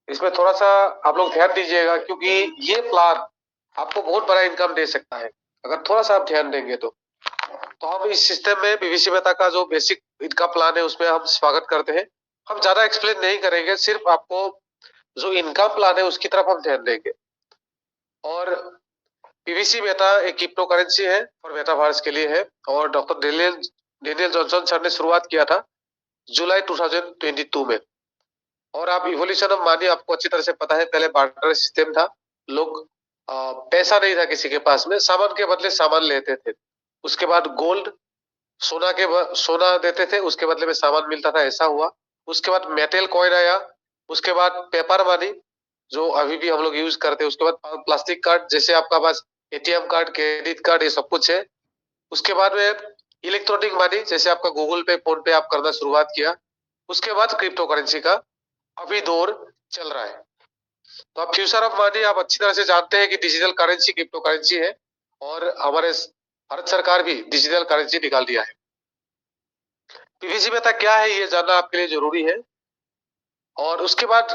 इसमें थोड़ा सा आप लोग ध्यान दीजिएगा, क्योंकि ये प्लान आपको बहुत बड़ा इनकम दे सकता है अगर थोड़ा सा आप ध्यान देंगे तो हम इस सिस्टम में पीवीसी मेहता का जो बेसिक इनकम प्लान है उसमें हम स्वागत करते हैं। हम ज्यादा एक्सप्लेन नहीं करेंगे, सिर्फ आपको जो इनकम प्लान है उसकी तरफ हम ध्यान देंगे। और पीवीसी मेहता एक क्रिप्टो करेंसी है और मेटावर्स के लिए है, और doctor Daniel Daniel Johnson sir ने शुरुआत किया था जुलाई 2022 में। और आप इवोल्यूशन ऑफ मनी आपको अच्छी तरह से पता है, पहले बार्टर सिस्टम था। लोग पैसा नहीं था किसी के पास में, सामान के बदले सामान लेते थे। उसके बाद गोल्ड, सोना देते थे, उसके बदले में सामान मिलता था, ऐसा हुआ। उसके बाद मेटल कॉइन आया। उसके बाद पेपर मनी जो अभी भी हम लोग यूज करते हैं। उसके बाद प्लास्टिक कार्ड, जैसे आपका पास एटीएम कार्ड, क्रेडिट कार्ड, ये सब कुछ है। उसके बाद में इलेक्ट्रॉनिक मनी, जैसे आपका गूगल पे, फोन पे आप करना शुरुआत किया। उसके बाद क्रिप्टो करेंसी का अभी दौर चल रहा है। तो आप फ्यूचर ऑफ मनी आप अच्छी तरह से जानते हैं कि डिजिटल करेंसी क्रिप्टो करेंसी है, और हमारे भारत सरकार भी डिजिटल करेंसी निकाल दिया है। पीवीसी मेहता क्या है ये जानना आपके लिए जरूरी है। और उसके बाद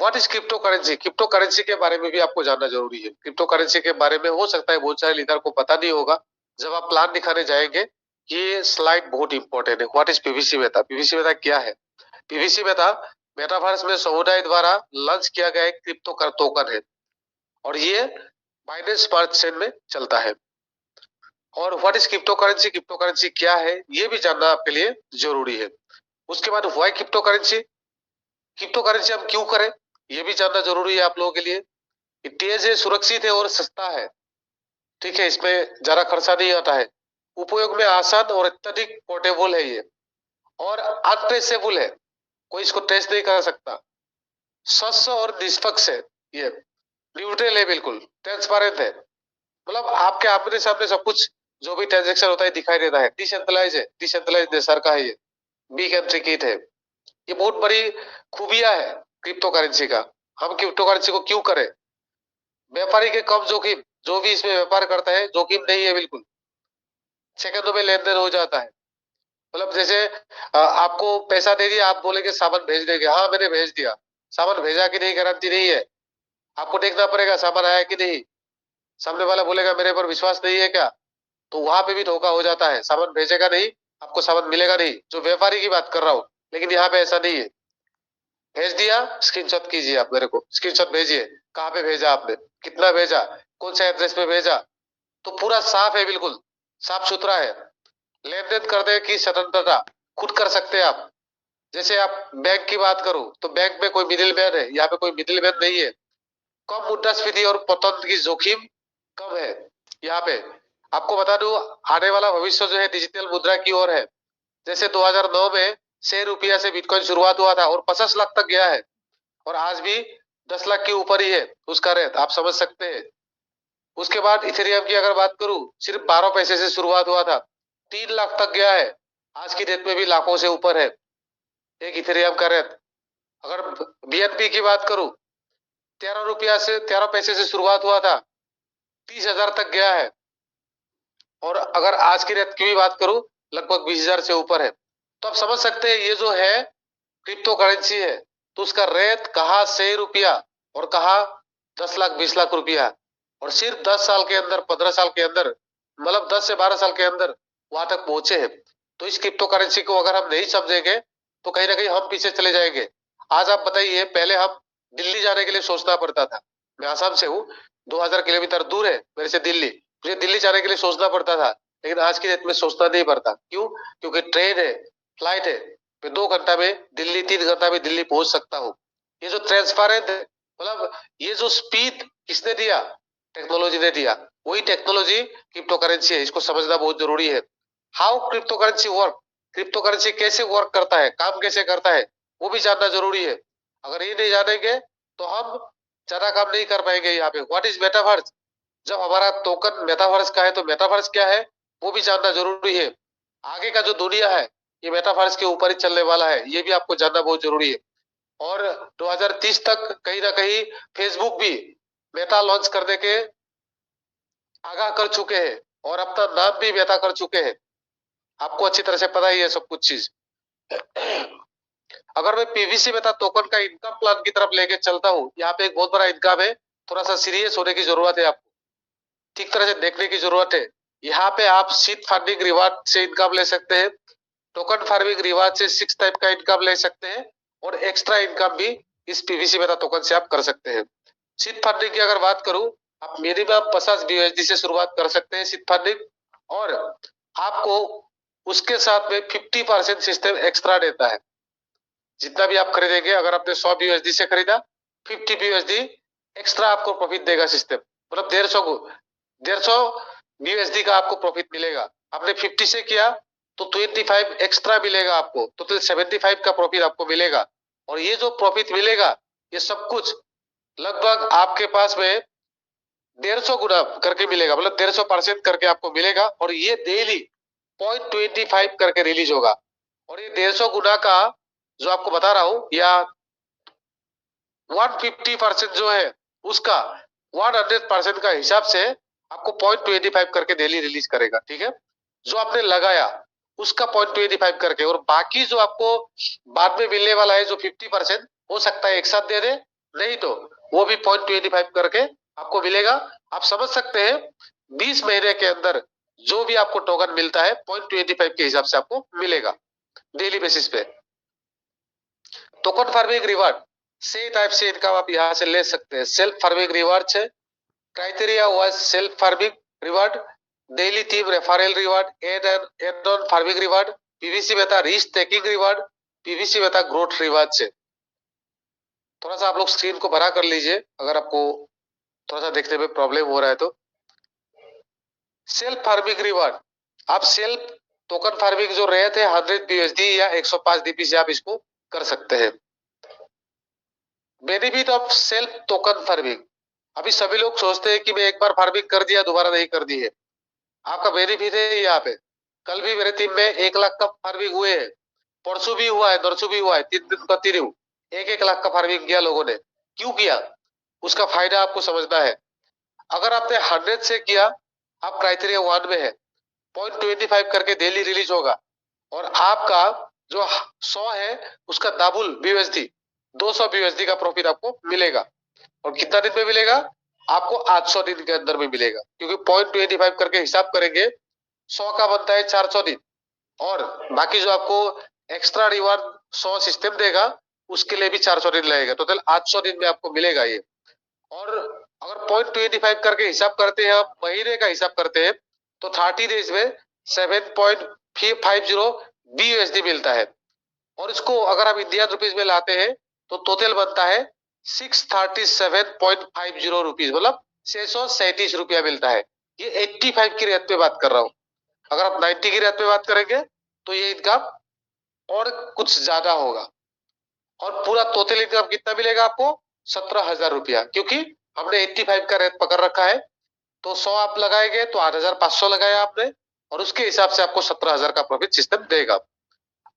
what is crypto currency, crypto currency के बारे में भी आपको जानना जरूरी है। क्रिप्टो करेंसी के बारे में हो सकता है बहुत सारे लीडर को पता नहीं होगा। जब आप प्लान दिखाने जाएंगे, ये स्लाइड बहुत इंपॉर्टेंट है। What is PVC Mehta, PVC Mehta क्या है। पीवीसी मेहता मेटावर्स में समुदाय द्वारा लॉन्च किया गया एक क्रिप्टो कर टोकन है, और ये बाइनेंस स्मार्ट चेन में चलता है। और what is crypto currency, crypto currency क्या है ये भी जानना आपके लिए जरूरी है। उसके बाद why crypto currency, crypto currency हम क्यों करें ये भी जानना जरूरी है आप लोगों के लिए। ये तेज है, सुरक्षित है और सस्ता है। ठीक है, इसमें ज्यादा खर्चा नहीं आता है। उपयोग में आसान और अत्यधिक पोर्टेबल है ये। और अनट्रेसेबल है, कोई इसको ट्रेस नहीं कर सकता। स्वच्छ और निष्पक्ष है ये। न्यूट्रल है, बिल्कुल ट्रांसपेरेंट है। मतलब आपके आमने सामने सब कुछ जो भी ट्रांजेक्शन होता है दिखाई देता है। डिसेंट्रलाइज है, डिसेंट्रलाइज नेचर का है ये। बी कैंट्रिकेट है। ये बहुत बड़ी खूबियां है क्रिप्टो करेंसी का। हम क्रिप्टो करेंसी को क्यों करें। व्यापारी के कम जोखिम, जो भी इसमें व्यापार करता है जोखिम नहीं है, बिल्कुल सेकंडों में लेन देन हो जाता है। मतलब जैसे आपको पैसा दे दिया, आप बोलेंगे सामान भेज देंगे, हाँ मैंने भेज दिया। सामान भेजा कि नहीं गारंटी नहीं है, आपको देखना पड़ेगा सामान आया कि नहीं। सामने वाला बोलेगा मेरे पर विश्वास नहीं है क्या, तो वहां पे भी धोखा हो जाता है। सामान भेजेगा नहीं, आपको सामान मिलेगा नहीं, जो व्यापारी की बात कर रहा हूँ। लेकिन यहाँ पे ऐसा नहीं है। भेज दिया, स्क्रीनशॉट कीजिए, आप मेरे को स्क्रीनशॉट भेजिए, कहाँ पे भेजा आपने, कितना भेजा, कौन सा एड्रेस पे भेजा। तो पूरा साफ है, बिल्कुल साफ सुथरा है। लेन देन करने की स्वतंत्रता खुद कर सकते हैं आप। जैसे आप बैंक की बात करूं तो बैंक में कोई मिडिल मैन है, यहाँ पे कोई मिडिल मैन नहीं है। कम मुद्रास्फीति और पतन की जोखिम कम है यहाँ पे। आपको बता दूं, आने वाला भविष्य जो है डिजिटल मुद्रा की ओर है। जैसे 2009 में 6 रुपया से बिटकॉइन शुरुआत हुआ था और 50 लाख तक गया है, और आज भी 10 लाख के ऊपर ही है उसका रेट, आप समझ सकते हैं। उसके बाद इथेरियम की अगर बात करूं, सिर्फ 12 पैसे से शुरुआत हुआ था, 3 लाख तक गया है। आज की डेट में भी लाखों से ऊपर है एक इथेरियम का रेट। अगर बीएनपी की बात करूं, 13 रुपया से 13 पैसे से शुरुआत हुआ था, 30,000 तक गया है। और अगर आज की रेट की भी बात करूं, लगभग 20,000 से ऊपर है। तो आप समझ सकते हैं ये जो है क्रिप्टो करेंसी है, तो उसका रेट कहा 6 रुपया और कहा 10 लाख 20 लाख रुपया। और सिर्फ 10 साल के अंदर, 15 साल के अंदर, मतलब 10 से 12 साल के अंदर वहां तक पहुंचे हैं। तो इस क्रिप्टो करेंसी को अगर हम नहीं समझेंगे तो कहीं ना कहीं हम पीछे चले जाएंगे। आज आप बताइए, पहले हम दिल्ली जाने के लिए सोचना पड़ता था। मैं आसाम से हूँ, 2000 किलोमीटर दूर है मेरे से दिल्ली। मुझे दिल्ली जाने के लिए सोचना पड़ता था, लेकिन आज की डेट में सोचना नहीं पड़ता। क्यों? क्योंकि ट्रेन है, फ्लाइट है। मैं 2 घंटा में दिल्ली, 3 घंटा में दिल्ली पहुंच सकता हूँ। ये जो ट्रांसपेरेंट है, मतलब ये जो स्पीड किसने दिया, टेक्नोलॉजी ने दिया। वही टेक्नोलॉजी क्रिप्टो करेंसी है, इसको समझना बहुत जरूरी है। How crypto currency work, crypto currency कैसे वर्क करता है, काम कैसे करता है, वो भी जानना जरूरी है। अगर ये नहीं जानेंगे तो हम ज्यादा काम नहीं कर पाएंगे यहाँ पे। व्हाट इज मेटावर्स, जब हमारा टोकन मेटावर्स का है तो मेटावर्स क्या है वो भी जानना जरूरी है। आगे का जो दुनिया है ये मेटावर्स के ऊपर ही चलने वाला है, ये भी आपको जानना बहुत जरूरी है। और 2030 तक कहीं ना कहीं फेसबुक भी मेटा लॉन्च करने के आगाह कर चुके हैं, और अपना नाम भी मेटा कर चुके हैं। आपको अच्छी तरह से पता ही है सब कुछ चीज। अगर मैं पीवीसी मेटा टोकन का इनकम प्लान की तरफ लेके चलता हूँ, यहाँ पे एक बहुत बड़ा इनकम है, थोड़ा सा सीरियस होने की जरूरत है आपको, ठीक तरह से देखने की जरूरत है। यहाँ पे आप सीड फंडिंग रिवार्ड से इनकम ले सकते हैं, टोकन फार्मिंग रिवार्ड से 6 टाइप का इनकम ले सकते हैं, और एक्स्ट्रा इनकम भी इस पीवीसी मेटा टोकन से आप कर सकते हैं। सीड फंडिंग की अगर बात करूं, आप मिनिमम 50 BUSD से शुरुआत कर सकते हैं सीड फंडिंग, और आपको उसके साथ में 50% सिस्टम एक्स्ट्रा देता है। जितना भी आप खरीदेंगे, अगर आपने 100 BUSD से खरीदा, 50 BUSD एक्स्ट्रा आपको प्रॉफिट देगा सिस्टम, मतलब 150 BUSD का आपको प्रॉफिट मिलेगा। आपने 50 से किया तो 25 एक्स्ट्रा मिलेगा आपको, तो 75 का प्रॉफिट आपको मिलेगा। और ये जो प्रॉफिट मिलेगा, ये सब कुछ लगभग आपके पास में 150 गुना करके मिलेगा, मतलब 150% करके आपको मिलेगा, और ये डेली 0.25 करके रिलीज होगा। और ये 150 गुना का जो आपको बता रहा हूं, या 150% जो है उसका 100% का हिसाब से आपको 0.25 करके डेली रिलीज करेगा, ठीक है। जो आपने लगाया उसका 0.25 करके, और बाकी जो आपको बाद में मिलने वाला है जो 50%, हो सकता है एक साथ दे दे, नहीं तो वो भी 0.25 करके आपको मिलेगा। आप समझ सकते हैं 20 महीने के अंदर जो भी आपको टोकन मिलता है 0.25 के हिसाब से आपको मिलेगा डेली बेसिस पे। टोकन फार्मिंग रिवार्ड से टाइप से इनकम आप यहाँ से ले सकते हैं। सेल्फ फार्मिंग रिवार्ड है, criteria was self farming reward, daily team referral reward, add on farming reward, PVC meta risk taking reward, PVC meta growth reward से। थोड़ा सा आप लोग स्क्रीन को बड़ा कर लीजिए अगर आपको थोड़ा सा देखने में प्रॉब्लम हो रहा है तो। सेल्फ फार्मिंग रिवार्ड, आप सेल्फ टोकन फार्मिंग जो रहे थे 100 BUSD या 105 DP से आप इसको कर सकते हैं। Benefit of self token farming, अभी सभी लोग सोचते हैं कि मैं एक बार फार्मिंग कर दिया दोबारा नहीं कर दी है। आपका बेनिफिट है यहाँ पे। कल भी मेरे टीम में 1 लाख का फार्मिंग हुए है, परसों भी हुआ है, नरसों भी हुआ है, 3 दिन कंटिन्यू 1-1 लाख का फार्मिंग किया लोगों ने। क्यों किया, उसका फायदा आपको समझना है। अगर आपने 100 से किया, आप क्राइटेरिया 1 में है, 0.25 करके डेली रिलीज होगा, और आपका जो 100 है उसका डबल BUSD 200 BUSD का प्रॉफिट आपको मिलेगा। और कितना दिन में मिलेगा, आपको 800 दिन के अंदर में मिलेगा, क्योंकि 0.25 करके हिसाब करेंगे 100 का बनता है 400 दिन, और बाकी जो आपको एक्स्ट्रा रिवार्ड 100 सिस्टम देगा उसके लिए भी 400 दिन लगेगा, टोटल 800 दिन में आपको मिलेगा ये। और अगर 0.25 करके हिसाब करते हैं, हम महीने का हिसाब करते हैं, तो 30 डेज में 7.50 BUSD मिलता है। और इसको अगर आप इंडियन रुपीज में लाते हैं तो टोटल बनता है 637.50 रुपीज, मतलब 637 रुपया मिलता है। ये 85 की रेट पे बात कर रहा हूँ। अगर आप 90 की रेट पे बात करेंगे तो ये इनकम और कुछ ज्यादा होगा। और पूरा टोटल इनकम कितना मिलेगा आपको, 17,000 रुपया, क्योंकि हमने 85 का रेट पकड़ रखा है। तो 100 आप लगाएंगे तो 8,500 लगाया आपने, और उसके हिसाब से आपको 17,000 का प्रॉफिट सिस्टम देगा।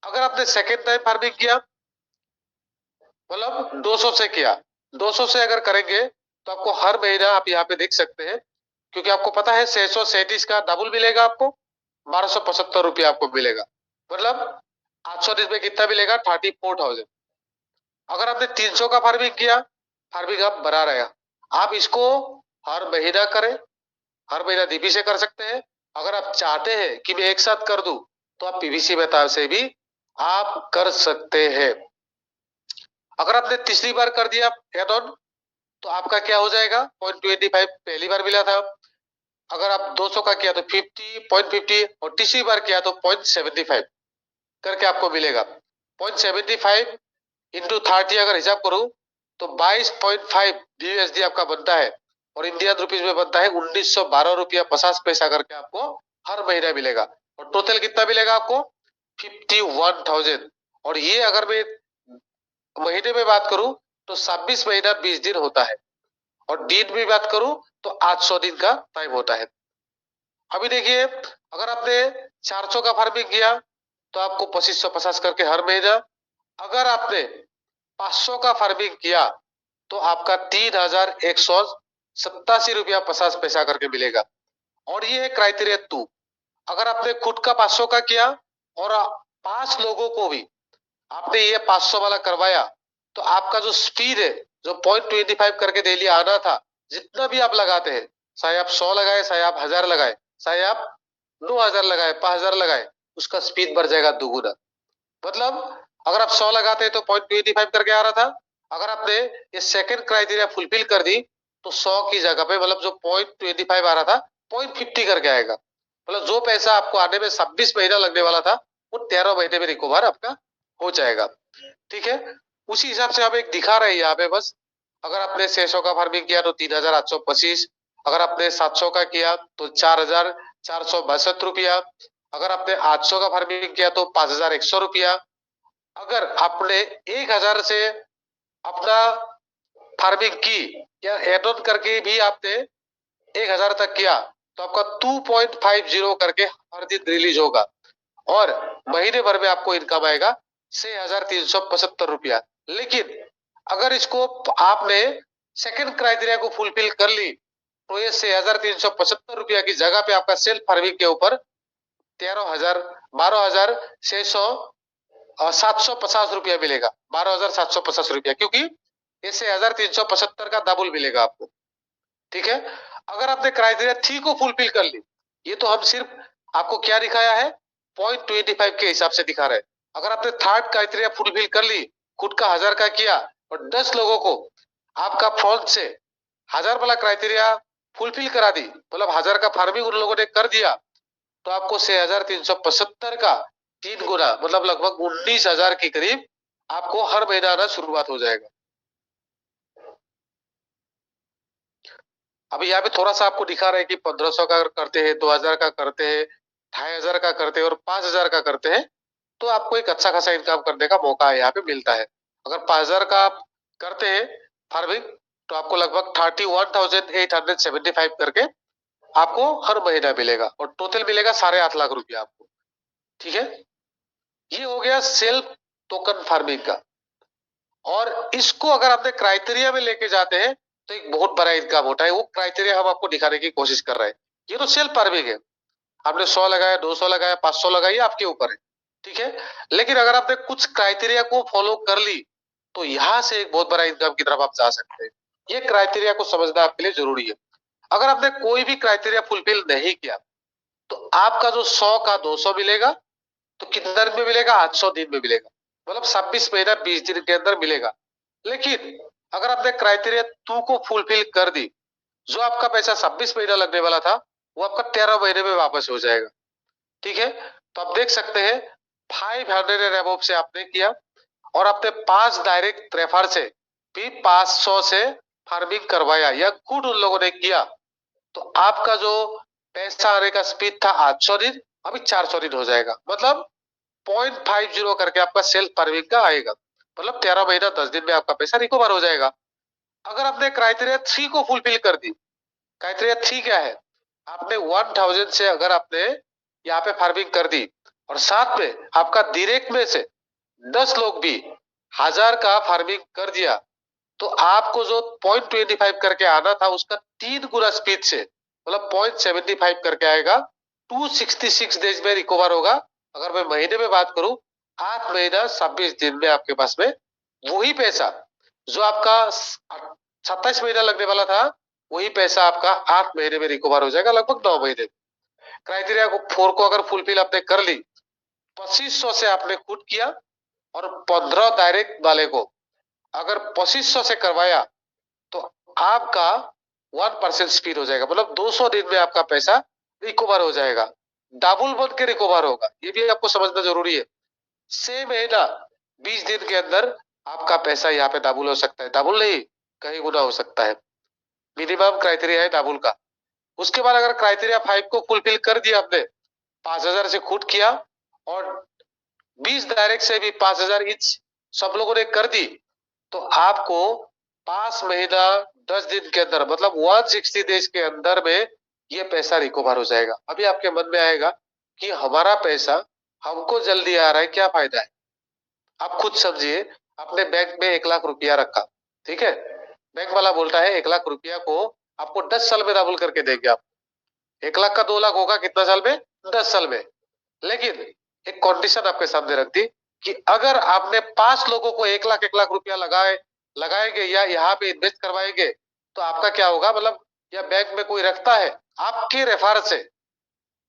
अगर आपने सेकेंड टाइम फार्मिंग किया, मतलब 200 से किया, 200 से अगर करेंगे तो आपको हर महीना आप यहाँ पे देख सकते हैं, क्योंकि आपको पता है 637 का डबल मिलेगा, आपको 1275 रुपया आपको मिलेगा, मतलब 800 दिन में कितना मिलेगा, 34,000। अगर आपने 300 का फार्मिंग किया, फार्मिंग आप बना रहेगा, आप इसको हर महीना करें, हर महीना DP से कर सकते हैं। अगर आप चाहते हैं कि मैं एक साथ कर दूं तो आप पीवीसी मेथड से भी आप कर सकते हैं। अगर आपने तीसरी बार कर दिया एड ऑन तो आपका क्या हो जाएगा, 0.25 पहली बार मिला था, अगर आप 200 का किया तो 50 और तीसरी बार किया तो 0.75 करके आपको मिलेगा। 0.75 इंटू 30 अगर हिसाब करूं तो 22.5 BUSD आपका बनता है, और इंडियन रुपीज में बनता है 1912 रुपया 50 पैसा करके आपको हर महीना मिलेगा। और टोटल कितना मिलेगा आपको, 51,000। और ये अगर मैं महीने में बात करूं तो 26 महीना 20 दिन होता है, और दिन में बात करूं तो 800 दिन का टाइम होता है। अभी देखिए, अगर आपने 400 का फार्मिंग किया तो आपको 2550 करके हर महीना, अगर आपने 500 का फार्मिंग किया तो आपका 3,187 रुपया 50 पैसा करके मिलेगा। और ये है क्राइटेरिया 2। अगर आपने खुद का 500 का किया और 5 लोगों को भी आपने ये 500 वाला करवाया तो आपका जो स्पीड है, जो 0.25 करके डेली आना था, जितना भी आप लगाते हैं, चाहे आप 100 लगाए, चाहे आप 1000 लगाए, चाहे आप 9000 लगाए, 5000 लगाए, उसका स्पीड बढ़ जाएगा दुगुना। मतलब अगर आप 100 लगाते हैं तो 0.25 करके आ रहा था, अगर आपने ये सेकंड क्राइटेरिया फुलफिल कर दी तो 100 की जगह पे, मतलब जो 0.25 आ रहा था, 0.50 करके आएगा। मतलब जो पैसा आपको आने में 26 महीना लगने वाला था, वो 13 महीने में रिकवर आपका हो जाएगा। ठीक है, उसी हिसाब से आप एक दिखा रहे हैं यहाँ पे बस। अगर आपने 600 का फार्मिंग किया तो 3825, अगर आपने 700 का किया तो 4462 रुपया, अगर आपने 800 का फार्मिंग किया तो 5100 रुपया, अगर आपने 1000 से अपना फार्मिंग की या एड ऑन करके भी आपने 1000 तक किया तो आपका 2.50 करके हर दिन रिलीज होगा, और महीने भर में आपको इनकम आएगा 6375 रुपया। लेकिन अगर इसको आपने सेकंड क्राइटेरिया को फुलफिल कर ली तो ये 6375 रुपया की जगह पे आपका सेल्फ फार्मिंग के ऊपर 12,650 मिलेगा, 12,750 रुपया, क्योंकि ये 6375 का डबल मिलेगा आपको। ठीक है, अगर आपने क्राइटेरिया 3 को फुलफिल कर ली, ये तो हम सिर्फ आपको क्या दिखाया है, 0.25 के हिसाब से दिखा रहे हैं। अगर आपने थर्ड क्राइटेरिया फुलफिल कर ली, खुद का 1000 का किया और 10 लोगों को आपका फोन से 1000 वाला क्राइटेरिया फुलफिल करा दी, मतलब 1000 का फार्मिंग उन लोगों ने कर दिया, तो आपको 6375 का 3 गुना, मतलब लगभग 19,000 के करीब आपको हर महीना आना शुरुआत हो जाएगा। अभी यहाँ पे थोड़ा सा आपको दिखा रहे हैं कि 1500 का करते हैं, 2000 का करते हैं, 2500 का करते हैं और 5000 का करते हैं, तो आपको एक अच्छा खासा इनकम करने का मौका यहाँ पे मिलता है। अगर 5000 का आप करते हैं फार्मिंग तो आपको लगभग 31,875 करके आपको हर महीना मिलेगा, और टोटल मिलेगा 8.5 लाख आपको। ठीक है, ये हो गया सेल्फ टोकन फार्मिंग का। और इसको अगर आपने क्राइटेरिया में लेके जाते हैं तो एक बहुत बड़ा इनकम होता है, वो क्राइटेरिया हम आपको दिखाने की कोशिश कर रहे हैं। ये तो सेल्फ फार्मिंग है, आपने 100 लगाया, 200 लगाया, 500 लगाया, आपके ऊपर है। ठीक है, लेकिन अगर आपने कुछ क्राइटेरिया को फॉलो कर ली तो यहां से एक बहुत बड़ा इनकम की तरफ आप जा सकते हैं। ये क्राइटेरिया को समझना आपके लिए जरूरी है। अगर आपने कोई भी क्राइटेरिया फुलफिल नहीं किया तो आपका जो 100 का 200 मिलेगा, तो कितने दिन में मिलेगा, 800 दिन में मिलेगा, मतलब 26 महीना 20 दिन के अंदर मिलेगा। लेकिन अगर आपने क्राइटेरिया 2 को फुलफिल कर दी, जो आपका पैसा 26 महीना लगने वाला था वो आपका 13 महीने में वापस हो जाएगा। ठीक है, तो आप देख सकते हैं 500 एंड अबव से आपने किया, और आपने 5 डायरेक्ट रेफर से भी 500 से फार्मिंग करवाया या खुद उन लोगों ने किया, तो आपका जो पैसा आने का स्पीड था 800 दिन, अभी 400 दिन हो जाएगा। मतलब 0.50 करके आपका सेल्फ फार्मिंग का आएगा, मतलब 13 महीना 10 दिन में आपका पैसा रिकवर हो जाएगा। अगर आपने क्राइटेरिया 3 को फुलफिल कर दी, क्राइटेरिया 3 क्या है, आपने 1000 से अगर आपने यहाँ पे फार्मिंग कर दी और साथ में आपका डायरेक्ट में से 10 लोग भी 1000 का फार्मिंग कर दिया, तो आपको जो 0.25 करके आना था उसका 3 गुना स्पीड से, मतलब 0.75 करके आएगा, 266 डेज में रिकवर होगा। अगर मैं महीने में बात करूं, 8 महीना 26 दिन में आपके पास में वही पैसा जो आपका 27 महीना लगने वाला था, वही पैसा आपका 8 महीने में रिकवर हो जाएगा, लगभग 9 महीने। क्राइटेरिया को 4 को अगर फुलफिल आपने कर ली, 2500 से आपने खुद किया, और 15 डायरेक्ट वाले को अगर 2500 से करवाया तो आपका 1% स्पीड हो जाएगा, मतलब 200 दिन में आपका पैसा रिकवर हो जाएगा, डबल बन के रिकवर होगा। ये भी आपको समझना जरूरी है। 6 महीना 20 दिन के अंदर आपका पैसा यहाँ पे डबल हो सकता है, डबल नहीं कहीं गुना हो सकता है। मिनिमम क्राइटेरिया है डबल का। उसके बाद अगर क्राइटेरिया 5 को फुलफिल कर दिया आपने, 5000 से खुद किया और 20 डायरेक्ट से भी 5000 ईच सब लोगों ने कर दी, तो आपको 5 महीना 10 दिन के अंदर, मतलब 160 डेज के अंदर में ये पैसा रिकवर हो जाएगा। अभी आपके मन में आएगा कि हमारा पैसा हमको जल्दी आ रहा है, क्या फायदा है। आप खुद समझिए, आपने बैंक में 1 लाख रुपया रखा, ठीक है, बैंक वाला बोलता है 1 लाख रुपया को आपको 10 साल में डबल करके देंगे। आप 1 लाख का 2 लाख होगा कितना साल में, 10 साल में। लेकिन एक कंडीशन आपके सामने रख दी, कि अगर आपने 5 लोगों को 1 लाख रुपया लगाएंगे या यहाँ पे इन्वेस्ट करवाएंगे तो आपका क्या होगा, मतलब या बैंक में कोई रखता है आपके रेफर से,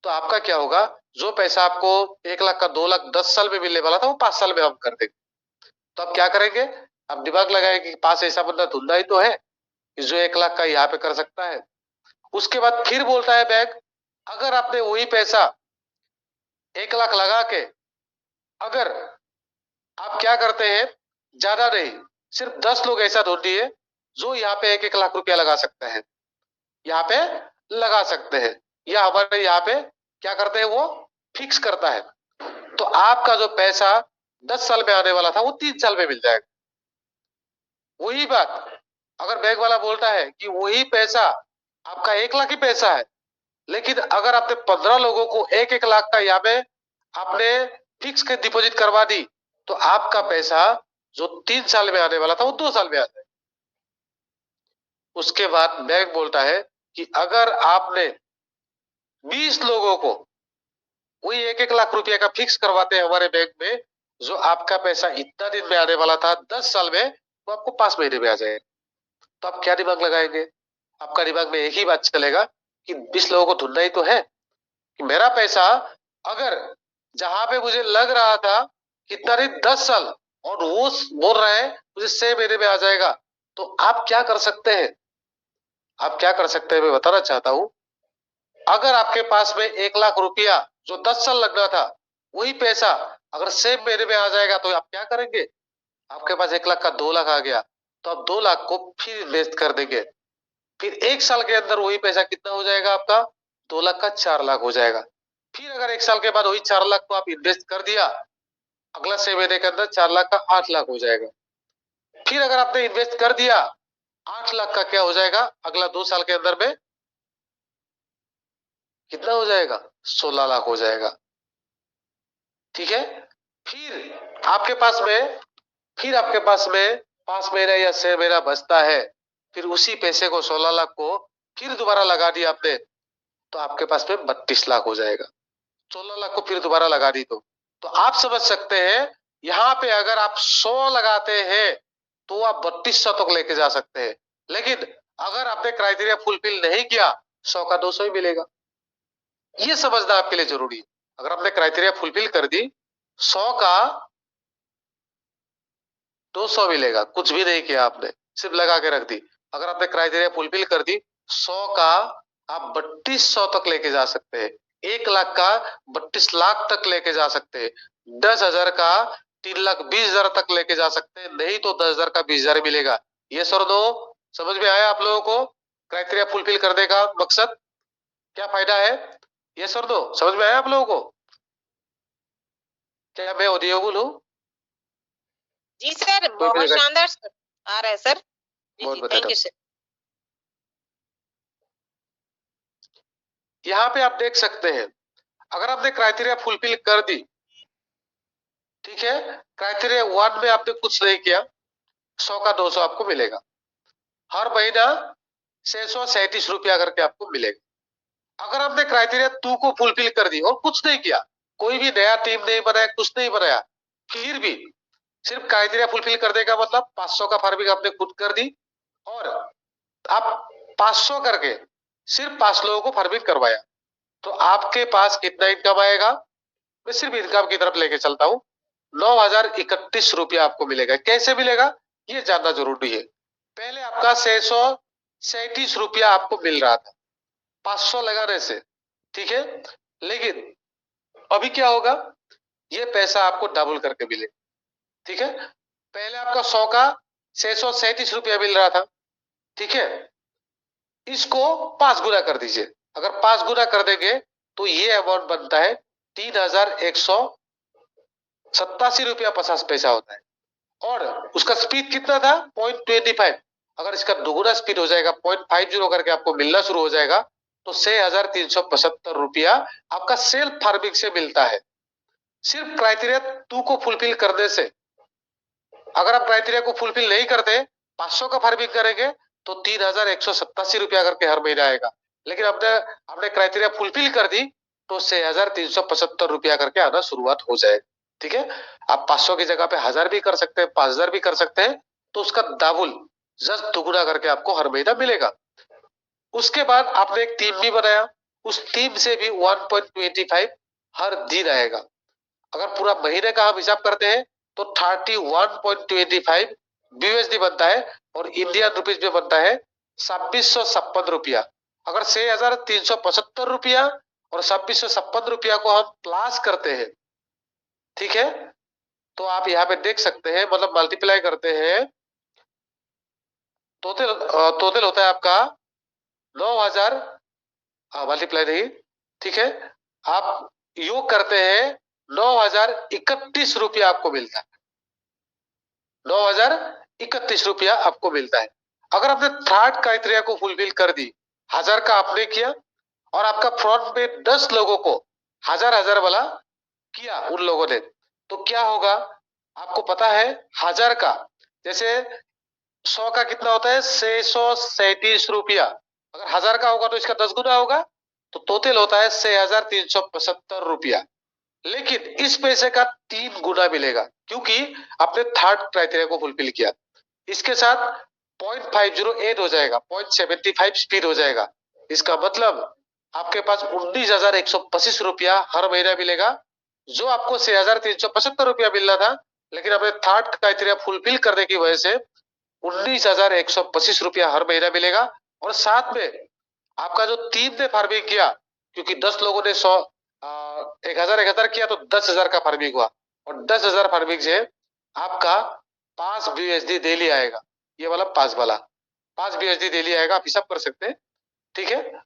तो आपका क्या होगा, जो पैसा आपको 1 लाख का 2 लाख 10 साल में मिलने वाला था वो 5 साल में हम कर देंगे। तो आप क्या करेंगे, आप दिमाग लगाएंगे कि पास ऐसा बंदा ढूंढा ही तो है कि जो 1 लाख का यहाँ पे कर सकता है। उसके बाद फिर बोलता है बैंक, अगर आपने वही पैसा 1 लाख लगा के अगर आप क्या करते हैं, ज्यादा नहीं, सिर्फ 10 लोग ऐसा ढूंढिए जो यहाँ पे 1 लाख रुपया लगा सकते हैं, यहाँ पे लगा सकते हैं, या हमारे यहाँ पे क्या करते हैं वो फिक्स करता है, तो आपका जो पैसा 10 साल में आने वाला था वो 3 साल में मिल जाएगा। वही बात अगर बैंक वाला बोलता है कि वही पैसा आपका 1 लाख ही पैसा है, लेकिन अगर आपने 15 लोगों को 1-1 लाख का यहाँ पे आपने फिक्स के डिपॉजिट करवा दी तो आपका पैसा जो 3 साल में आने वाला था वो 2 साल में आ जाए। उसके बाद बैंक बोलता है कि अगर आपने 20 लोगों को वही 1-1 लाख रुपया का फिक्स करवाते हैं हमारे बैंक में, जो आपका पैसा इतना दिन में आने वाला था 10 साल में, तो आपको 5 महीने में आ जाएगा। तो आप क्या दिमाग लगाएंगे, आपका दिमाग में एक ही बात चलेगा कि 20 लोगों को ढूंढना ही तो है कि मेरा पैसा अगर जहां पे मुझे लग रहा था कितना दिन 10 साल और वो बोल रहा है मुझे 6 महीने में आ जाएगा, तो आप क्या कर सकते हैं, आप क्या कर सकते हैं मैं बताना चाहता हूं। अगर आपके पास में 1 लाख रुपया जो 10 साल लगना था वही पैसा अगर 6 महीने में आ जाएगा तो आप क्या करेंगे, आपके पास 1 लाख का 2 लाख आ गया तो आप 2 लाख को फिर इन्वेस्ट कर देंगे, फिर 1 साल के अंदर वही पैसा कितना हो जाएगा आपका, 2 लाख का 4 लाख हो जाएगा। फिर अगर 1 साल के बाद वही 4 लाख को आप इन्वेस्ट कर दिया, अगला 6 महीने के अंदर 4 लाख का 8 लाख हो जाएगा। फिर अगर आपने इन्वेस्ट कर दिया 8 लाख का क्या हो जाएगा, अगला 2 साल के अंदर में कितना हो जाएगा, 16 लाख हो जाएगा। ठीक है, फिर आपके पास में फिर आपके पास में 5 महीना या 6 महीना बचता है, फिर उसी पैसे को 16 लाख को फिर दोबारा लगा दिया आपने तो आपके पास में 32 लाख हो जाएगा। 16 लाख को फिर दोबारा लगा दी तो आप समझ सकते हैं यहाँ पे अगर आप 100 लगाते हैं तो आप 3200 तक लेके जा सकते हैं, लेकिन अगर आपने क्राइटेरिया फुलफिल नहीं किया 100 का 200 ही मिलेगा। ये समझना आपके लिए जरूरी है। अगर आपने क्राइटेरिया फुलफिल कर दी 100 का 200 मिलेगा, कुछ भी नहीं किया आपने, सिर्फ लगा के रख दी। अगर आपने क्राइटेरिया फुलफिल कर दी 100 का आप 3200 तक लेके जा सकते हैं, 1 लाख का 32 लाख तक लेके जा सकते हैं, 10,000 का 3,20,000 तक लेके जा सकते हैं, नहीं तो 10,000 का 20,000 मिलेगा। ये सर दो समझ में आया आप लोगों को, क्राइटेरिया फुलफिल करने का मकसद क्या फायदा है, ये सर दो समझ में आया आप लोगों को, क्या मैं ऑडियोबल हूँ? जी सर, बहुत शानदार सर आ रहा है सर। Thank you sir. यहाँ पे आप देख सकते हैं अगर आपने क्राइटेरिया फुलफिल कर दी, ठीक है, क्राइटेरिया 1 में आपने कुछ नहीं किया 100 का 200 आपको मिलेगा, हर महीना 637 रुपया करके आपको मिलेगा। अगर आपने क्राइटेरिया 2 को फुलफिल कर दी और कुछ नहीं किया, कोई भी नया टीम नहीं बनाया, कुछ नहीं बनाया, फिर भी सिर्फ क्राइटेरिया फुलफिल करने का मतलब 500 का फार्मिंग आपने खुद कर दी और आप 500 करके सिर्फ 5 लोगों को फार्मिंग करवाया, तो आपके पास कितना इनकम आएगा, मैं सिर्फ इनकम की तरफ लेके चलता हूं, 9,031 रुपया आपको मिलेगा। कैसे मिलेगा ये जानना जरूरी है। पहले आपका 637 रुपया आपको मिल रहा था 500 लगाने से, ठीक है, लेकिन अभी क्या होगा, ये पैसा आपको डबल करके मिलेगा। ठीक है, पहले आपका 100 का 637 रुपया मिल रहा था, ठीक है, इसको 5 गुना कर दीजिए, अगर 5 गुना कर देंगे तो ये अमाउंट बनता है 3,187 रुपया 50 पैसा होता है, और उसका स्पीड कितना था 0.25, अगर इसका दोगुना स्पीड हो जाएगा 0.50 करके आपको मिलना शुरू हो जाएगा तो 6,375 रुपया आपका सेल्फ फार्मिंग से मिलता है। सिर्फ क्राइटेरिया 2 को फुलफिल करने से, अगर आप क्राइटेरिया को फुलफिल नहीं करते 500 का फार्मिंग करेंगे तो 3,187 रुपया करके हर महीना आएगा, लेकिन आपने क्राइटेरिया फुलफिल कर दी तो 6,375 रुपया करके आना शुरुआत हो जाएगा। ठीक है, आप 500 की जगह पे 1000 भी कर सकते हैं, 5000 भी कर सकते हैं, तो उसका डबल जस्ट दुगुना करके आपको हर महीना मिलेगा। उसके बाद आपने एक टीम भी बनाया, उस टीम से भी 1.25 हर दिन आएगा। अगर पूरा महीने का हम हिसाब करते हैं तो 31.25 बीएसडी बनता है और इंडियन रुपीज में बनता है 2656 रुपया। अगर 6375 रुपया और 2656 रुपया को हम प्लस करते हैं, ठीक है, तो आप यहाँ पे देख सकते हैं, मतलब मल्टीप्लाई करते हैं, टोटल टोटल होता है आपका 9000, मल्टीप्लाई नहीं, ठीक है, आप योग करते हैं 9031 रुपया आपको मिलता है, 9031 रुपया आपको मिलता है। अगर आपने थर्ड क्राइटेरिया को फुलफिल कर दी, 1000 का आपने किया और आपका फ्रंट में 10 लोगों को 1000 वाला किया उन लोगों ने, तो क्या होगा आपको पता है, 1000 का जैसे 100 का कितना होता है 637 रुपया, अगर 1000 का होगा तो इसका 10 गुना होगा, तो टोटल होता है 6375 रुपया। लेकिन इस पैसे का 3 गुना मिलेगा क्योंकि आपने थर्ड क्राइटेरिया को फुलफिल किया। इसके साथ 0.50 ऐड हो जाएगा, 0.75 स्पीड हो जाएगा। इसका मतलब आपके पास 19,125 रुपया हर महीना मिलेगा, जो आपको 6,375 रुपया मिलना था, लेकिन आपने थर्ड क्राइटेरिया फुलफिल करने की वजह से 19,125 रुपया हर महीना मिलेगा। और साथ में आपका जो टीम ने फार्मिंग किया, क्योंकि 10 लोगों ने 1000 किया तो 10,000 का फार्मिंग हुआ, और 10,000 फार्मिंग से आपका 5 बीएसडी डेली आएगा, ये वाला 5 वाला 5 बीएसडी डेली आएगा, आप हिसाब कर सकते हैं, ठीक है।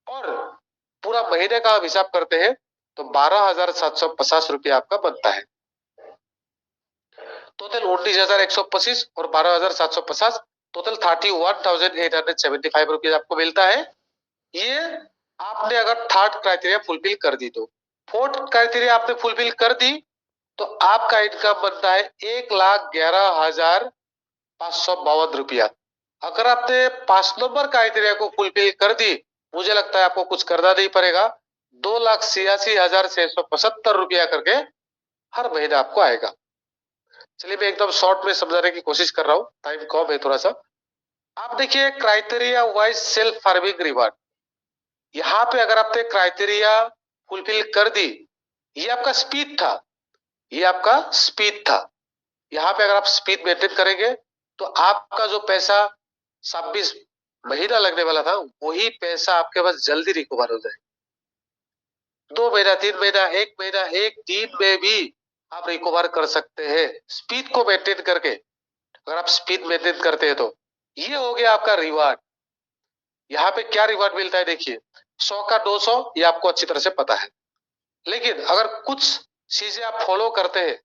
और पूरा महीने का आप हिसाब करते हैं तो 12,750 रुपया आपका बनता है। टोटल 19,125 और 12,750, टोटल 31,875 रुपीज आपको मिलता है। ये आपने अगर थर्ड क्राइटेरिया फुलफिल कर दी तो। फोर्थ क्राइटेरिया आपने फुलफिल कर दी तो आपका इनकम बनता है 1,11,552 रुपया। अगर आपने 5 नंबर क्राइटेरिया को फुलफिल कर दी, मुझे लगता है आपको कुछ करना नहीं पड़ेगा, 2,86,675 रुपया करके हर महीना आपको आएगा। चलिए मैं एकदम शॉर्ट में समझाने की कोशिश कर रहा हूँ, टाइम कम है थोड़ा सा। आप देखिए criteria wise self farming reward, यहाँ पे अगर आपने क्राइटेरिया फुलफिल कर दी, ये आपका स्पीड था, ये आपका स्पीड था। यहाँ पे अगर आप स्पीड मेंटेन करेंगे तो आपका जो पैसा 26 महीना लगने वाला था, वही पैसा आपके पास जल्दी रिकवर हो जाए। 2 महीना, 3 महीना, 1 महीना, 1 दिन में भी आप रिकवर कर सकते हैं स्पीड को मेंटेन करके। अगर आप स्पीड मेंटेन करते हैं तो ये हो गया आपका रिवार्ड। यहाँ पे क्या रिवार्ड मिलता है देखिए, 100 का 200 ये आपको अच्छी तरह से पता है, लेकिन अगर कुछ चीजें आप फॉलो करते हैं,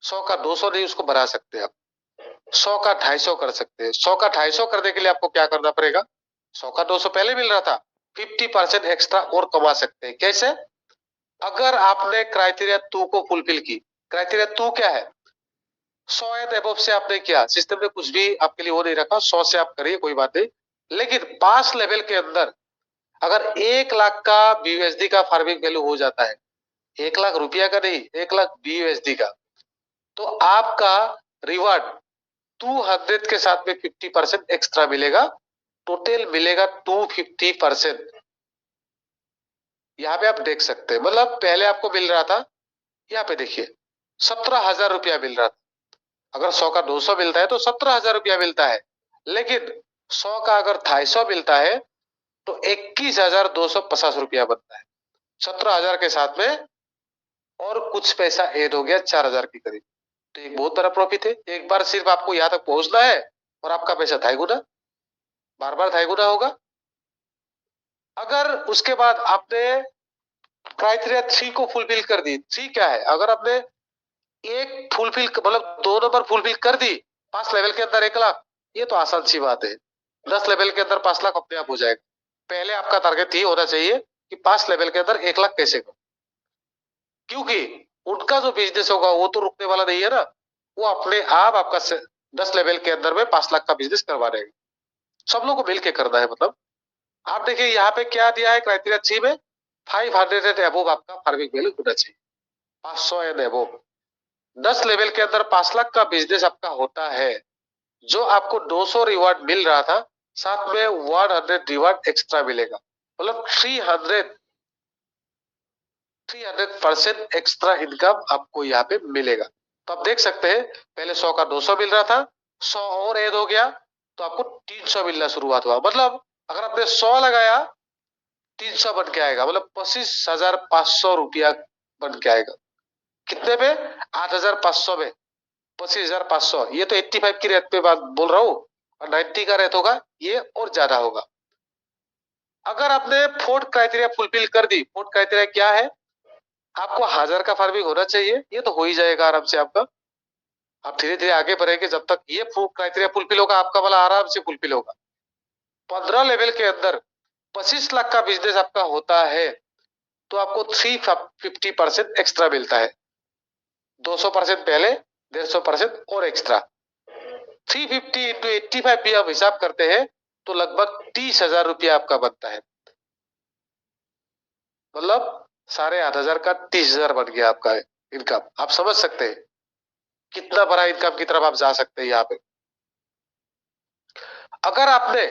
100 का 200 नहीं, उसको बढ़ा सकते हैं आप, 100 का 250 कर सकते हैं। 100 का 250 करने के लिए आपको क्या करना पड़ेगा, 100 का 200 पहले मिल रहा था, 50% एक्स्ट्रा और कमा सकते हैं। कैसे, अगर आपने क्राइटेरिया 2 को फुलफिल की, क्राइटेरिया 2 क्या है, 100 एंड अबव से आपने किया, सिस्टम ने कुछ भी आपके लिए वो नहीं रखा, 100 से आप करिए कोई बात नहीं, लेकिन पास लेवल के अंदर अगर 1 लाख का बीयूएसडी का फार्मिंग वैल्यू हो जाता है, 1 लाख रुपया का नहीं, 1 लाख बीयूएसडी का, तो आपका रिवार्ड 200 के साथ में 50% एक्स्ट्रा मिलेगा, टोटल मिलेगा 250%। यहाँ पे आप देख सकते हैं, मतलब पहले आपको मिल रहा था, यहाँ पे देखिए 17,000 रुपया मिल रहा था। अगर 100 का 200 मिलता है तो 17,000 रुपया मिलता है, लेकिन 100 का अगर 250 मिलता है तो 21,250 रुपया बनता है। 17,000 के साथ में और कुछ पैसा ऐड हो गया 4,000 के करीब, तो एक बहुत बड़ा प्रॉफिट है। एक बार सिर्फ आपको यहाँ तक पहुंचना है और आपका पैसा ढाई गुना, बार बार ढाई गुना होगा। अगर उसके बाद आपने क्राइटेरिया 3 को फुलफिल कर दी, 3 क्या है, अगर आपने एक फुलफिल मतलब 2 नंबर फुलफिल कर दी, 5 लेवल के अंदर 1 लाख, ये तो आसान सी बात है। 10 लेवल के अंदर 5 लाख अपने आप हो जाएगा। पहले आपका टारगेट ये होना चाहिए कि 5 लेवल के अंदर 1 लाख कैसे करो, क्योंकि उनका जो बिजनेस होगा वो तो रुकने वाला नहीं है ना, वो अपने आप आपका 10 लेवल के अंदर में 5 लाख का बिजनेस करवा देंगे। सब लोगों को मिलकर करना है। मतलब आप देखिए यहाँ पे क्या दिया है क्राइटेरिया 3 में, 500 एंड अबव आपका फार्मिंग वैल्यू होना चाहिए। 500 एंड एबोव 10 लेवल के अंदर 5 लाख का बिजनेस आपका होता है, जो आपको 200 रिवार्ड मिल रहा था, साथ में 100 रिवार्ड एक्स्ट्रा मिलेगा, मतलब 300% एक्स्ट्रा इनकम आपको यहाँ पे मिलेगा। तो आप देख सकते हैं पहले 100 का 200 मिल रहा था, 100 और ऐड हो गया तो आपको 300 मिलना शुरुआत हुआ। मतलब अगर आपने 100 लगाया 300 बन के आएगा, मतलब 25,500 रुपया बन के आएगा। कितने पे? 8,500 में 25,500। ये तो 85 की रेट पे बात बोल रहा हूँ, और 90 का रेट होगा ये और ज्यादा होगा। अगर आपने फोर्थ क्राइटेरिया फुलफिल कर दी, फोर्थ क्राइटेरिया क्या है? आपको 1000 का फार्मिंग होना चाहिए, ये तो हो ही जाएगा आराम से आपका। आप धीरे धीरे आगे बढ़ेंगे, जब तक ये क्राइटेरिया फुलफिल होगा आपका वाला आराम से फुलफिल होगा। 15 लेवल के अंदर 25 लाख का बिजनेस आपका होता है तो आपको 350% एक्स्ट्रा मिलता है। 200% पहले, 150% और एक्स्ट्रा। 350 इंटू 85 भी हम हिसाब करते हैं तो लगभग 30,000 रुपया आपका बनता है। मतलब 8,500 का 30,000 बन गया आपका इनकम। आप समझ सकते हैं कितना बड़ा इनकम की तरफ आप जा सकते हैं यहाँ पे। अगर आपने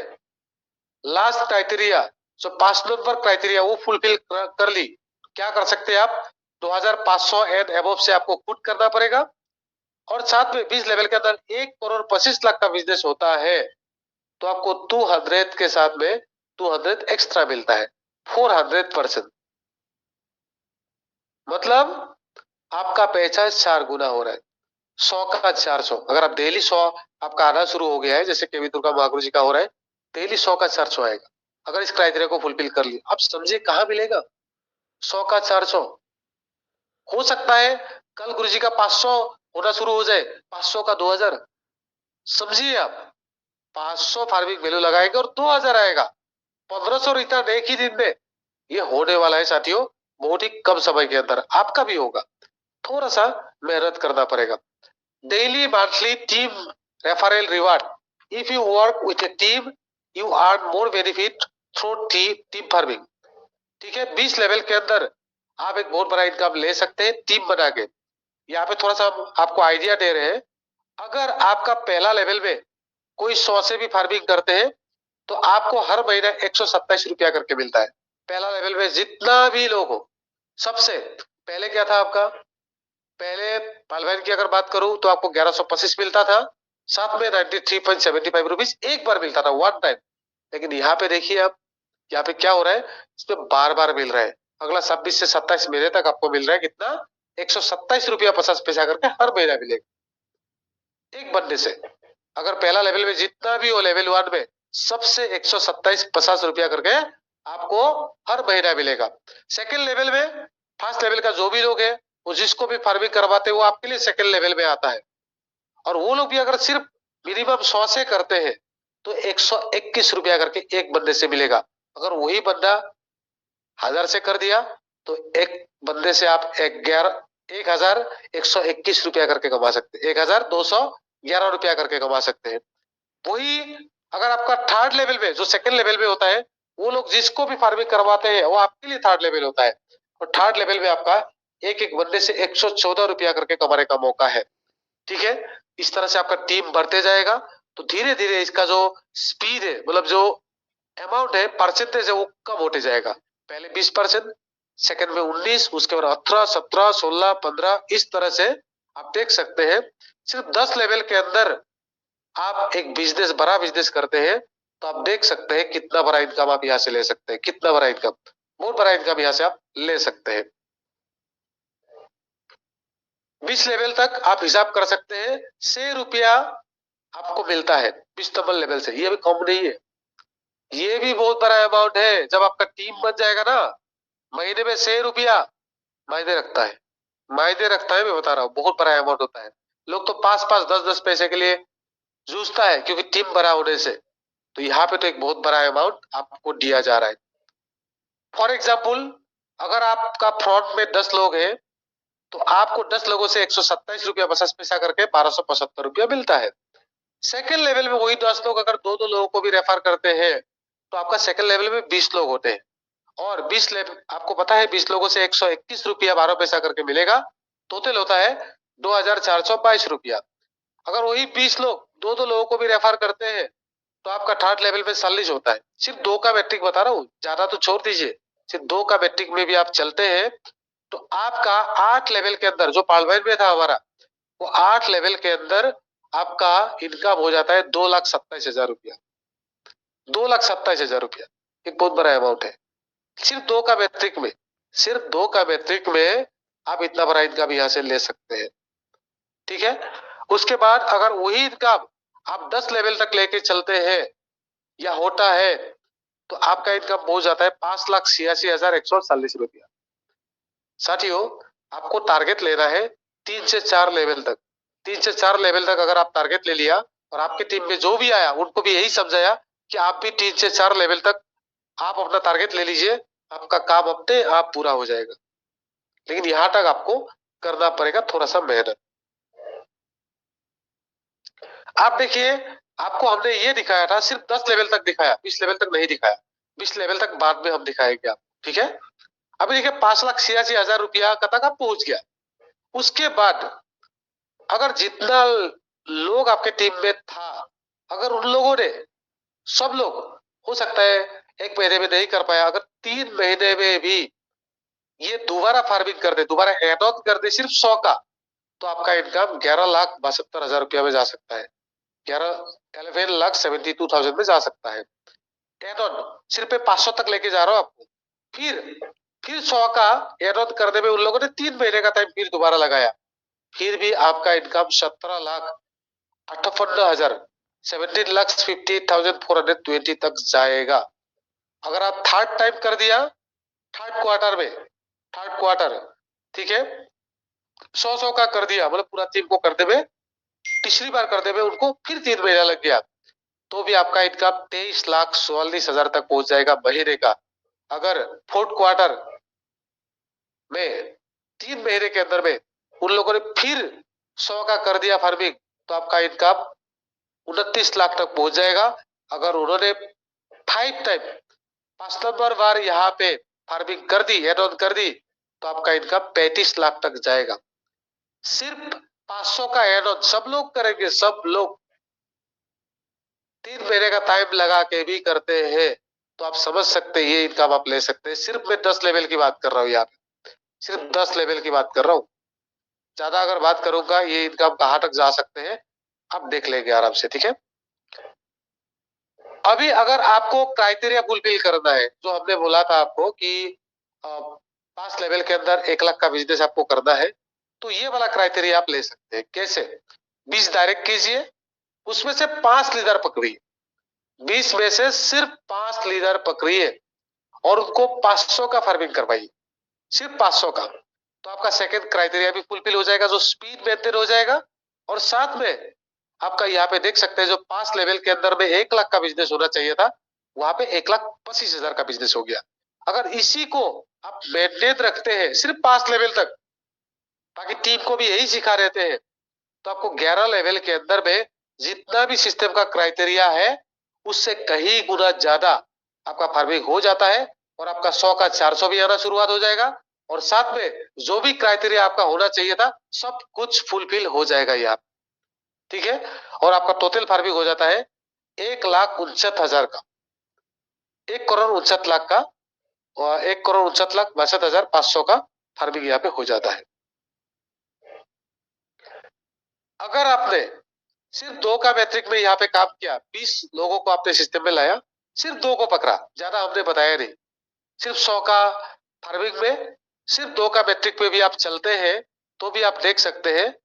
लास्ट क्राइटेरिया जो 5 नंबर क्राइटेरिया वो फुलफिल कर ली, क्या कर सकते हैं आप? 2,500 एंड एबव से आपको खुद करना पड़ेगा, और साथ में 20 लेवल के अंदर 1,25,00,000 का बिजनेस होता है तो आपको 200 के साथ में 200 एक्स्ट्रा मिलता है, 400%। मतलब आपका पैसा 4 गुना हो रहा है। 100 का 400, अगर आप डेली 100 आपका आना शुरू हो गया है, जैसे केवी दुर्गा महागुरु जी का हो रहा है, डेली 100 का 400 आएगा। अगर इस क्राइटेरिया को फुलफिल कर लिया, आप समझिए कहां मिलेगा 100 का 400। हो सकता है कल गुरु जी का 500 होना शुरू हो जाए, 500 का 2,000। समझिए आप 500 फार्मिंग वैल्यू लगाएंगे और 2,000 आएगा, 1,500 रिटर्न एक ही दिन में। ये होने वाला है साथियों, बहुत ही कम समय के अंदर आपका भी होगा। थोड़ा सा मेहनत करना पड़ेगा। Daily monthly team referral reward, if you work with A team you earn more benefit through team farming. ठीक है, 20 लेवल के अंदर आप एक बहुत बड़ा इनकम ले सकते हैं टीम बना के। यहाँ पे थोड़ा सा आपको आइडिया दे रहे हैं। अगर आपका पहला लेवल में कोई 100 से भी फार्मिंग करते हैं तो आपको हर महीने 127 रुपया करके मिलता है। पहला लेवल में जितना भी लोग हो, सबसे पहले क्या था आपका? पहले पालवान की अगर बात करूं तो आपको 1125 मिलता था, साथ में 93.75 रुपीज एक बार मिलता था, वन टाइम। लेकिन यहाँ पे देखिए आप, यहाँ पे क्या हो रहा है, इसमें बार बार मिल रहा है। अगला 26 से 27 महीने तक आपको मिल रहा है कितना? 127 रुपया 50 पैसा करके हर महीना मिलेगा एक बंदे से। अगर पहला लेवल में जितना भी हो लेवल 1 में, सबसे 127.50 रुपया करके आपको हर महीना मिलेगा। सेकेंड लेवल में फर्स्ट लेवल का जो भी लोग है, वो जिसको भी फार्मिंग करवाते हैं वो आपके लिए सेकेंड लेवल में आता है। और वो लोग भी अगर सिर्फ मिनिमम 100 से करते हैं तो 121 रुपया करके एक बंदे से मिलेगा। अगर वही बंदा 1000 से कर दिया तो एक बंदे से आप 1,121 रुपया करके कमा सकते हैं, 1,211 रुपया करके कमा सकते हैं। वही अगर आपका थर्ड लेवल में, जो सेकंड लेवल में होता है, वो लोग जिसको भी फार्मिंग करवाते हैं वो आपके लिए थर्ड लेवल होता है। और थर्ड लेवल में आपका एक एक बंदे से 114 रुपया करके कमाने का मौका है। ठीक है, इस तरह से आपका टीम बढ़ते जाएगा तो धीरे धीरे इसका जो स्पीड है, मतलब जो अमाउंट है, परसेंटेज है, वो कम होते जाएगा। पहले 20%, सेकंड में 19, उसके बाद 18, 17, 16, 15, इस तरह से आप देख सकते हैं। सिर्फ 10 लेवल के अंदर आप एक बिजनेस, बड़ा बिजनेस करते हैं तो आप देख सकते हैं कितना बड़ा इनकम आप यहाँ से ले सकते हैं। कितना बड़ा इनकम, बहुत बड़ा इनकम यहाँ से आप ले सकते हैं। 20 लेवल तक आप हिसाब कर सकते हैं, 6 रुपया आपको मिलता है 20 नंबर लेवल से। ये भी कम नहीं है, ये भी बहुत बड़ा अमाउंट है। जब आपका टीम बन जाएगा ना, महीने में 6 रुपया मायने रखता है, मायने रखता है। मैं बता रहा हूँ, बहुत बड़ा अमाउंट होता है। लोग तो 5-5, 10-10 पैसे के लिए जूझता है क्योंकि टीम बड़ा होने से। तो यहाँ पे तो एक बहुत बड़ा अमाउंट आपको दिया जा रहा है। फॉर एग्जाम्पल, अगर आपका फ्रंट में 10 लोग हैं तो आपको 10 लोगों से 127 रुपया 50 पैसा करके 1275 रुपया मिलता है। सेकेंड लेवल में वही 10 लोग अगर 2-2 लोगों को भी रेफर करते हैं तो आपका सेकेंड लेवल में 20 लोग होते हैं। और 20 लेवल आपको पता है 20 लोगों से 121 रुपया 12 पैसा करके मिलेगा। टोटल होता है 2422 रुपया। अगर वही 20 लोग दो लोगों को भी रेफर करते हैं तो आपका थर्ड लेवल में 40 होता है। सिर्फ 2 का मैट्रिक बता रहा हूँ, ज्यादा तो छोड़ दीजिए, सिर्फ 2 का मैट्रिक में भी आप चलते हैं तो आपका 8 लेवल के अंदर, जो पालवाइन में था हमारा, वो 8 लेवल के अंदर आपका इनकम हो जाता है 2,27,000 रुपया। 2,27,000 रुपया एक बहुत बड़ा अमाउंट है। सिर्फ 2 का मैट्रिक में, सिर्फ 2 का मैट्रिक में आप इतना बड़ा इनकम यहाँ से ले सकते हैं। ठीक है। उसके बाद अगर वही इनकम आप 10 लेवल तक लेके चलते हैं या होता है तो आपका इनकम हो जाता है 5,86,140 रुपया। साथियों, आपको टारगेट लेना है 3 से 4 लेवल तक। 3 से 4 लेवल तक अगर आप टारगेट ले लिया और आपकी टीम में जो भी आया उनको भी यही समझाया कि आप भी 3 से 4 लेवल तक आप अपना टारगेट ले लीजिए, आपका काम अपने आप पूरा हो जाएगा। लेकिन यहां तक आपको करना पड़ेगा थोड़ा सा मेहनत। आप देखिए, आपको हमने ये दिखाया था, सिर्फ 10 लेवल तक दिखाया, 20 लेवल तक नहीं दिखाया। 20 लेवल तक बाद में हम दिखाएंगे आप, ठीक है। अभी देखिए 5,86,000 रुपया तक आप पहुंच गया। उसके बाद अगर जितना लोग आपके टीम में था, अगर उन लोगों ने सब लोग, हो सकता है 1 महीने में नहीं कर पाया, अगर 3 महीने में भी ये दोबारा फार्मिंग कर दे, दोबारा एड ऑन कर दे सिर्फ 100 का, तो आपका इनकम 11,72,000 रुपया में जा सकता है। 11,72,000 में जा सकता है। एड ऑन सिर्फ 500 तक लेके जा रहा हूं आपको। फिर 100 का एड ऑन करने में उन लोगों ने 3 महीने का टाइम फिर दोबारा लगाया, फिर भी आपका इनकम 17,58,000 17,58,420 तक जाएगा। अगर आप थर्ड टाइम कर दिया, थर्ड क्वार्टर, ठीक है, 100 का कर दिया, मतलब पूरा टीम को करने में, तीसरी बार करने में उनको फिर 3 महीना लग गया, तो भी आपका इनकम 23,44,000 तक पहुंच जाएगा महीने का। अगर फोर्थ क्वार्टर में 3 महीने के अंदर में उन लोगों ने फिर 100 का कर दिया फार्मिंग, तो आपका इनकम 29 लाख तक पहुंच जाएगा। अगर उन्होंने 5 नंबर बार यहाँ पे फार्मिंग कर दी, एड ऑन कर दी, तो आपका इनकम 35 लाख तक जाएगा। सिर्फ 500 का एड ऑन सब लोग करेंगे, सब लोग 3 महीने का टाइम लगा के भी करते हैं, तो आप समझ सकते हैं ये इनकम आप ले सकते हैं। सिर्फ मैं 10 लेवल की बात कर रहा हूँ यार, सिर्फ 10 लेवल की बात कर रहा हूँ। ज्यादा अगर बात करूंगा ये इनकम कहाँ तक जा सकते हैं आप देख लेंगे आराम से, ठीक है। अभी अगर आपको क्राइटेरिया फुलफिल करना है, जो हमने बोला था आपको कि 5 लेवल के अंदर 1 लाख का बिजनेस आपको करना है, तो ये वाला क्राइटेरिया आप ले सकते हैं। कैसे? 20 डायरेक्ट कीजिए, उसमें से 5 लीडर पकड़िए, 20 में से सिर्फ 5 लीडर पकड़िए और उनको 500 का फार्मिंग करवाइए, सिर्फ 500 का। तो आपका सेकंड क्राइटेरिया भी फुलफिल हो जाएगा, जो स्पीड मेंटेन हो जाएगा। और साथ में आपका यहाँ पे देख सकते हैं, जो 5 लेवल के अंदर में 1 लाख का बिजनेस होना चाहिए था, वहां पे 1,25,000 का बिजनेस हो गया। अगर इसी को आप मेंटेन रखते हैं सिर्फ 5 लेवल तक, बाकी टीम को भी यही सिखा रहते हैं, तो आपको 11 लेवल के अंदर में जितना भी सिस्टम का क्राइटेरिया है उससे कहीं गुना ज्यादा आपका फार्मिंग हो जाता है और आपका 100 का 400 भी आना शुरुआत हो जाएगा। और साथ में जो भी क्राइटेरिया आपका होना चाहिए था सब कुछ फुलफिल हो जाएगा यहाँ, ठीक है। और आपका टोटल फार्मिंग हो जाता है 1,59,000 का, 1,59,00,000 का, और 1,59,62,500 का फार्मिंग यहाँ पे हो जाता है। अगर आपने सिर्फ 2 का मैट्रिक में यहाँ पे काम किया, 20 लोगों को आपने सिस्टम में लाया, सिर्फ 2 को पकड़ा, ज्यादा हमने बताया नहीं, सिर्फ 100 का फार्मिंग में सिर्फ 2 का मैट्रिक में भी आप चलते हैं, तो भी आप देख सकते हैं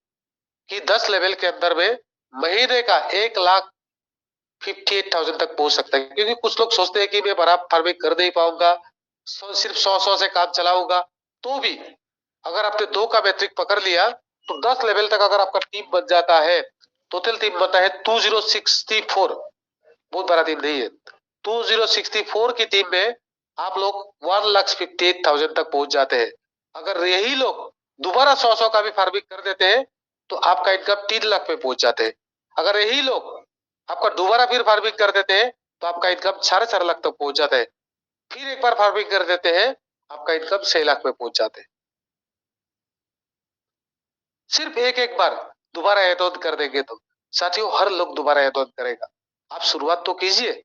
कि 10 लेवल के अंदर में महीने का 1,58,000 तक पहुंच सकता है। क्योंकि कुछ लोग सोचते हैं कि मैं बराबर फार्मिंग कर नहीं पाऊंगा, सिर्फ 100 से काम चलाऊंगा, तो भी अगर आपने 2 का मैट्रिक पकड़ लिया तो 10 लेवल तक अगर आपका टीम बन जाता है, टोटल टीम बनता है 2064, बहुत बड़ा टीम नहीं है, 2064 की टीम में आप लोग 1,58,000 तक पहुंच जाते हैं। अगर यही लोग दोबारा 100 का भी फार्मिंग कर देते हैं तो आपका इनकम 3 लाख पे पहुंच जाते हैं। अगर यही लोग आपका दोबारा फिर फार्मिंग कर देते हैं तो आपका इनकम 4.5 लाख तक पहुंच जाता है। फिर एक बार फार्मिंग कर देते हैं, आपका इनकम 6 लाख पे पहुंच जाते हैं। सिर्फ एक बार दोबारा ऐड ऑन कर देंगे तो साथियों हर लोग दोबारा ऐड ऑन करेगा। आप शुरुआत तो कीजिए,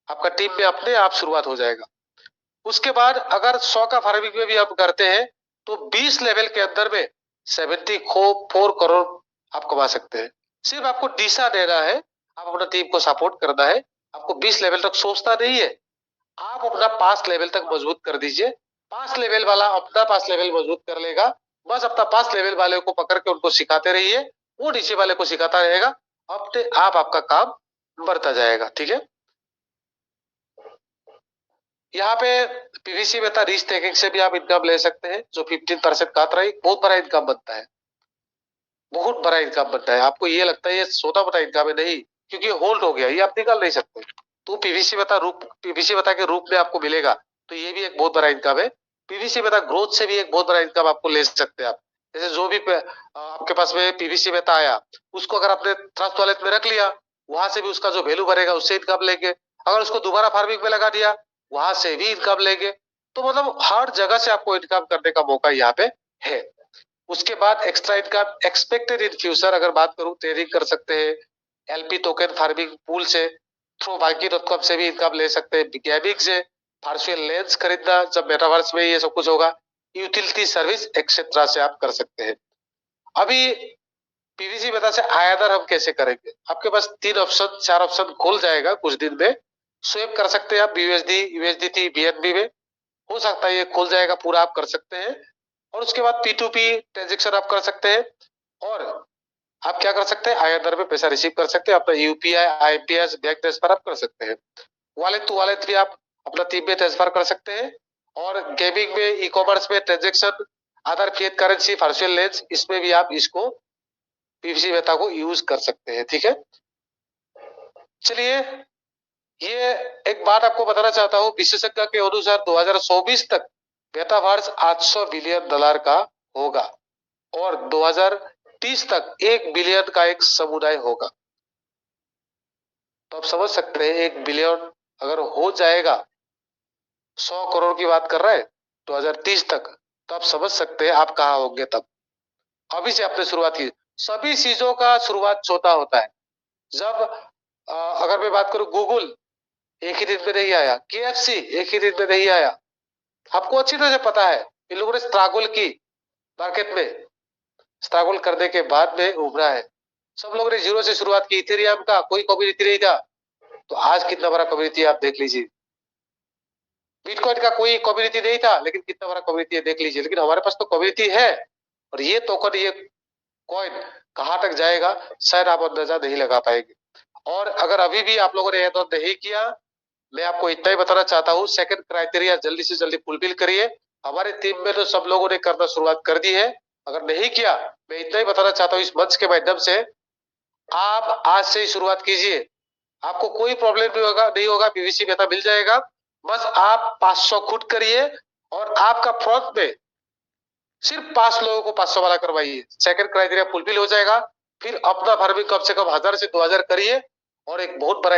आपका टीम में अपने आप शुरुआत हो जाएगा। उसके बाद अगर 100 का फार्मिंग में भी आप करते हैं तो 20 लेवल के अंदर में 74 करोड़ आप कमा सकते हैं। सिर्फ आपको दिशा देना है, आप अपना टीम को सपोर्ट करना है, आपको 20 लेवल तक सोचना नहीं है, आप अपना 5 लेवल तक मजबूत कर दीजिए। 5 लेवल वाला अपना 5 लेवल मजबूत कर लेगा, बस अपना 5 लेवल वाले को पकड़ के उनको सिखाते रहिए, वो नीचे वाले को सिखाता रहेगा, अपने आप आपका काम बढ़ता जाएगा। ठीक है, यहाँ पे पीवीसी मेथा रिस्क टेकिंग से भी आप इनकम ले सकते हैं, जो 15% का आता है, बहुत बड़ा इनकम बनता है, बहुत बड़ा इनकम बनता है। आपको ये लगता है ये छोटा मोटा इनकम है, नहीं, क्योंकि होल्ड हो गया, ये आप निकाल नहीं सकते। तो पीवीसी मेथा के रूप में आपको मिलेगा, तो ये भी एक बहुत बड़ा इनकम है। पीवीसी मेथा ग्रोथ से भी एक बहुत बड़ा इनकम आपको ले सकते हैं आप। जैसे जो भी आपके पास में पीवीसी मेथा आया, उसको अगर आपने ट्रस्ट वॉलेट में रख लिया, वहां से भी उसका जो वैल्यू बढ़ेगा उससे इनकम लेंगे। अगर उसको दोबारा फार्मिंग में लगा दिया, वहां से भी इनकम लेंगे। तो मतलब हर जगह से आपको इनकम करने का मौका यहाँ पे है। उसके बाद extra income expected in future अगर बात करूं, ट्रेडिंग कर सकते हैं, एलपी टोकन फार्मिंग पूल से, थ्रू banking.com से भी इनकम ले सकते हैं, गेमिंग से, वर्चुअल लेंस खरीदना जब मेटावर्स में ये सब कुछ होगा, यूटिलिटी सर्विस एक्सेट्रा से आप कर सकते हैं। अभी पीवीसी मेथा से आयादर हम कैसे करेंगे? आपके पास 4 ऑप्शन खुल जाएगा कुछ दिन में। स्वेप कर सकते हैं आप यूएसडी, यूएसडीटी, बीएनबी में, हो सकता है ये खुल जाएगा, पूरा आप कर सकते हैं। और उसके बाद P2P ट्रांजेक्शन आप कर सकते हैं, और आप क्या कर सकते हैं, आयादर में पैसा रिसीव कर सकते हैं, अपना यूपीआई, आईपीएस, बैंक ट्रांसफर आप कर सकते हैं। वॉलेट टू वॉलेट भी आप अपना टीम में ट्रांसफर कर सकते हैं। और गेमिंग में, ई कॉमर्स में transaction, other fiat currency, virtual lens, इसमें भी आप इसको पीवीसी मेथा को यूज कर सकते हैं। ठीक है, चलिए ये एक बात आपको बताना चाहता हूं, विशेषज्ञ के अनुसार 2024 तक मेटावर्स $800 बिलियन का होगा और 2030 तक 1 बिलियन का एक समुदाय होगा। तो आप समझ सकते हैं 1 बिलियन अगर हो जाएगा, 100 करोड़ की बात कर रहे हैं 2030 तक, तो आप समझ सकते हैं आप कहाँ होंगे तब। अभी से आपने शुरुआत की। सभी चीजों का शुरुआत छोटा होता है। जब अगर मैं बात करूं, गूगल एक ही दिन में नहीं आया, KFC एक ही दिन में नहीं आया, आपको अच्छी तरह से पता है। इन लोगों ने स्ट्रगल की, मार्केट में स्ट्रगल करने के बाद में उभरा है। सब लोगों ने जीरो से शुरुआत की, इथेरियम का कोई कम्युनिटी नहीं था, तो आज कितना बड़ा कम्युनिटी आप देख लीजिए। बिटकॉइन का कोई कम्युनिटी नहीं था, लेकिन कितना बड़ा कम्युनिटी है देख लीजिए। लेकिन हमारे पास तो कम्युनिटी है, और ये टोकन, ये कॉइन कहां तक जाएगा शायद आप अंदाजा नहीं लगा पाएंगे। और अगर अभी भी आप लोगों ने ऐड ऑन नहीं किया, मैं आपको इतना ही बताना चाहता हूँ, सेकंड क्राइटेरिया जल्दी से जल्दी फुलफिल करिए। हमारे टीम में तो सब लोगों ने करना शुरुआत कर दी है, अगर नहीं किया, मैं इतना ही बताना चाहता हूँ इस मंच के माध्यम से, आप आज से ही शुरुआत कीजिए। आपको कोई प्रॉब्लम नहीं होगा, पीवीसी मेथा मिल जाएगा। बस आप 500 खुद करिए, और आपका फ्रंट में सिर्फ 5 लोगों को 500 वाला करवाइए, सेकंड क्राइटेरिया फुलफिल हो जाएगा। फिर अपना फार्मिंग कम से कम 1000 से 2000 करिए, और एक बहुत बड़ा